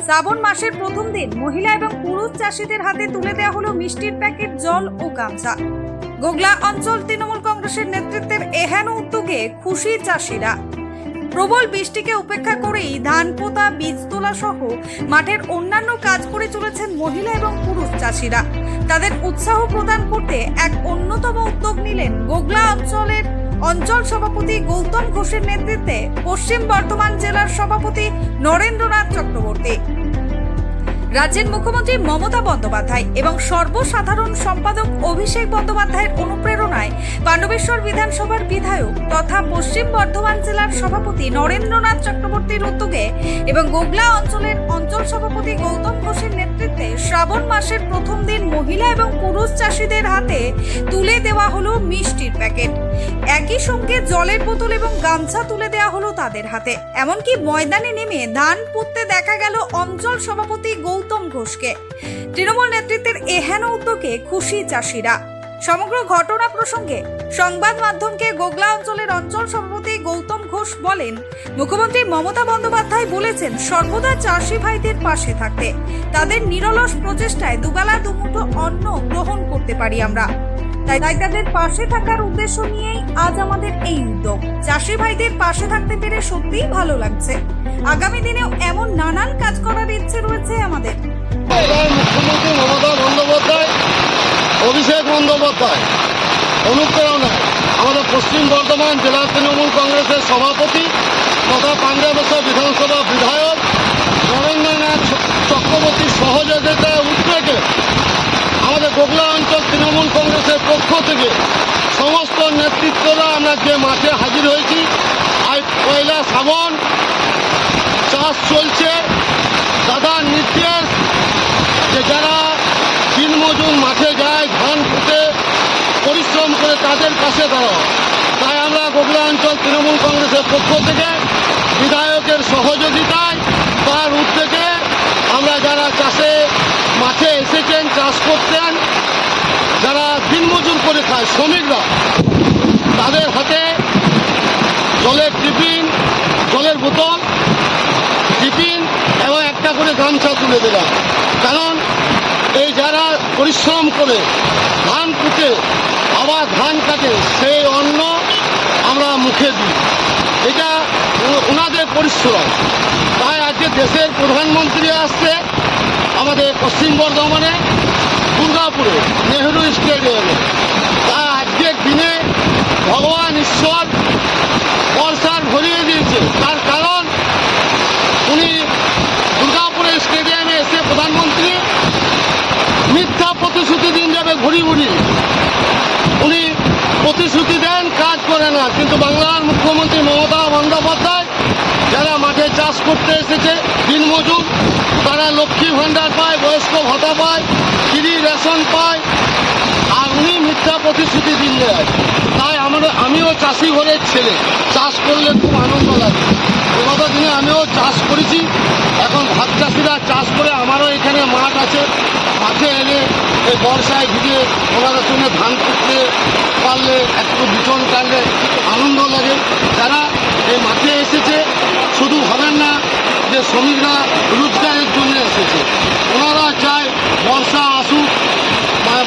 শ্রাবণ মাসের প্রথম দিন মহিলা এবং পুরুষ চাষিদের হাতে তুলে দেওয়া হলো মিষ্টির প্যাকেট, জল ও গামছা। গোগলা অঞ্চল তৃণমূল কংগ্রেসের নেতৃত্বের এহেন উদ্যোগে খুশি চাষিরা। প্রবল বৃষ্টিকে উপেক্ষা করেই ধান পোতা, বীজ তোলা সহ মাঠের অন্যান্য কাজ করে চলেছেন মহিলা এবং পুরুষ চাষিরা। তাদের উৎসাহ প্রদান করতে এক অন্যতম উদ্যোগ নিলেন গোগলা অঞ্চল সভাপতি গৌতম ঘোষের নেতৃত্বে পশ্চিম বর্ধমান জেলার সভাপতি নরেন্দ্রনাথ চক্রবর্তী, রাজ্যের মুখ্যমন্ত্রী মমতা বন্দ্যোপাধ্যায় এবং সর্বসাধারণ সম্পাদক অভিষেক বন্দ্যোপাধ্যায়ের অনুপ্রেরণায় পাণ্ডবেশ্বর বিধানসভার বিধায়ক তথা পশ্চিম বর্ধমান জেলার সভাপতি নরেন্দ্রনাথ চক্রবর্তীর উদ্যোগে এবং গোগলা অঞ্চলের অঞ্চল সভাপতি গৌতম ঘোষের নেতৃত্বে শ্রাবণ মাসের প্রথম দিন মহিলা এবং পুরুষ চাষিদের হাতে তুলে দেওয়া হলো মিষ্টির প্যাকেট। একই সঙ্গে জলের বোতল এবং গামছা তুলে দেওয়া হলো তাদের হাতে। এমনকি ময়দানে নেমে ধান পুঁততে দেখা গেল অঞ্চল সভাপতি গৌতম ঘোষকে। তৃণমূল নেতৃত্বের এহেন উদ্যোগে খুশি চাষিরা। সমগ্র ঘটনা প্রসঙ্গে সংবাদ মাধ্যমকে গোগলা অঞ্চলের অঞ্চল সভাপতি গৌতম ঘোষ বলেন, মুখ্যমন্ত্রী মমতা বন্দ্যোপাধ্যায় বলেছেন সর্বদা চাষি ভাইদের পাশে থাকতে। তাদের নিরলস প্রচেষ্টায় দুবেলা দুমুঠো অন্ন গ্রহণ করতে পারি আমরা। তাই তাদের পাশে থাকার উদ্দেশ্য নিয়েই আজ আমাদের এই উদ্যোগ। চাষি ভাইদের পাশে থাকতে পেরে সত্যিই ভালো লাগছে। আগামী দিনেও এমন নানান কাজ করার ইচ্ছে রয়েছে আমাদের। মুখ্যমন্ত্রী মমতা বন্দ্যোপাধ্যায়, অভিষেক বন্দ্যোপাধ্যায় অনুপ্রেরণায় আমাদের পশ্চিম বর্ধমান জেলা তৃণমূল কংগ্রেসের সভাপতি তথা পাণ্ডবেশ্বর বিধানসভা বিধায়ক নরেন্দ্রনাথ চক্রবর্তীর সহযোগিতায় উদ্যোগে আমাদের গোগলা অঞ্চল তৃণমূল কংগ্রেসের পক্ষ থেকে সমস্ত নেতৃত্বরা আমরা যে মাঠে হাজির হয়েছি। আজ পয়লা শ্রাবণ, চাষ চলছে। দাদার নির্দেশ যে যারা দিনমজুর মাঠে যায়, ধান পুঁতে পরিশ্রম করে তাদের পাশে দাঁড়াও। তাই আমরা গোগলা অঞ্চল তৃণমূল কংগ্রেসের পক্ষ থেকে বিধায়কের সহযোগিতায় তার উদ্যোগে আমরা যারা চাষে মাঠে এসেছেন, চাষ করতেন, যারা দিনমজুর করে খায় শ্রমিকরা, তাদের হাতে জলের টিফিন, জলের বোতল, টিফিন এবং একটা করে গামছা তুলে দিলাম। কারণ এই যারা পরিশ্রম করে ধান পুঁতে আবার ধান কাটে, সেই অন্ন আমরা মুখে দিই। এটা ওনাদের পরিশ্রম। তাই আজকে দেশের প্রধানমন্ত্রী আসছে আমাদের পশ্চিম বর্ধমানে দুর্গাপুরে নেহরু স্টেডিয়ামে। তাই আজকের দিনে ভগবান ঈশ্বর বর্ষার ভরিয়ে দিয়েছে। তার কারণ উনি দুর্গাপুরের স্টেডিয়ামে এসে প্রধানমন্ত্রী মিথ্যা প্রতিশ্রুতি দিন যাবে ঘুরি ঘুরি। উনি প্রতিশ্রুতি দেন, কাজ করে না। কিন্তু বাংলার মুখ্যমন্ত্রী মমতা বন্দ্যোপাধ্যায় যারা মাঠে চাষ করতে এসেছে দিনমজুর, তারা লক্ষ্মী ভাণ্ডার পায়, বয়স্ক ভাতা পায়, ফ্রি রেশন পায়, আর উনি মিথ্যা প্রতিশ্রুতি দিন দেয়। তাই আমিও চাষি ঘরের ছেলে, চাষ করলে খুব আনন্দ লাগে। বিগত দিনে আমিও চাষ করেছি। এখন ভাগ চাষিরা চাষ করে, আমারও এখানে মাঠ আছে। মাঠে এলে এই বর্ষায় ভিজে ওনাদের সঙ্গে ধান করতে পারলে, একটু বিচন কাটলে আনন্দ লাগে। যারা এই মাঠে এসেছে শুধু ভাবেন না যে শ্রমিকরা রোজগারের জন্য এসেছে। ওনারা চায় বর্ষা আসুক,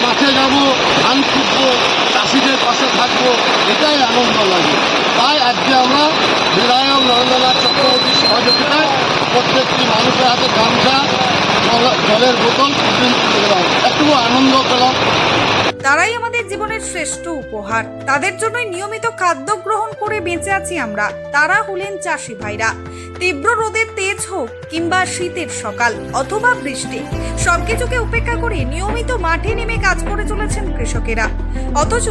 মাঠে যাব, ধান কুটবো, চাষিদের পাশে থাকবো, এটাই আনন্দ লাগে। তাই আজকে আমরা বিধায়ক নরেন্দ্রনাথ চক্রবর্তীর সহযোগিতায় প্রত্যেকটি মানুষের হাতে গামছা, জলের বোতল তুলে দিলাম। একটু আনন্দ পেলাম। তারাই আমাদের জীবনের শ্রেষ্ঠ উপহার। তাদের জন্যই নিয়মিত খাদ্য গ্রহণ করে বেঁচে আছি আমরা। তারা হলেন চাষি ভাইরা। তীব্র রোদের তেজ হোক কিংবা শীতের সকাল অথবা বৃষ্টি, সবকিছুকে উপেক্ষা করে নিয়মিত মাঠে নেমে কাজ করে চলেছেন কৃষকেরা। অথচ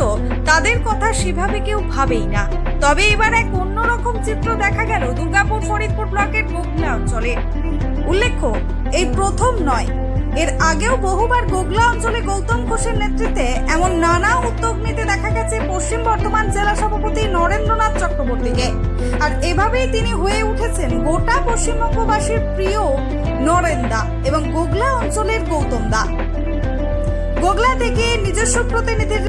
তাদের কথা সেভাবে কেউ ভাবেই না। তবে এবার এক অন্যরকম চিত্র দেখা গেল দুর্গাপুর ফরিদপুর ব্লকের গোগলা অঞ্চলে। উল্লেখ্য, এই প্রথম নয়, এর আগেও বহুবার গোগলা অঞ্চলে গৌতম ঘোষের নেতৃত্বে এমন নানা উদ্যোগ নিতে দেখা গেছে পশ্চিম বর্ধমান জেলা সভাপতি নরেন্দ্রনাথ চক্রবর্তীকে। আর এভাবেই তিনি হয়ে উঠেছেন গোটা পশ্চিমবঙ্গবাসীর প্রিয় নরেন্দা এবং গোগলা অঞ্চলের গৌতম দা। গোগলা থেকে নিজস্ব প্রতিনিধির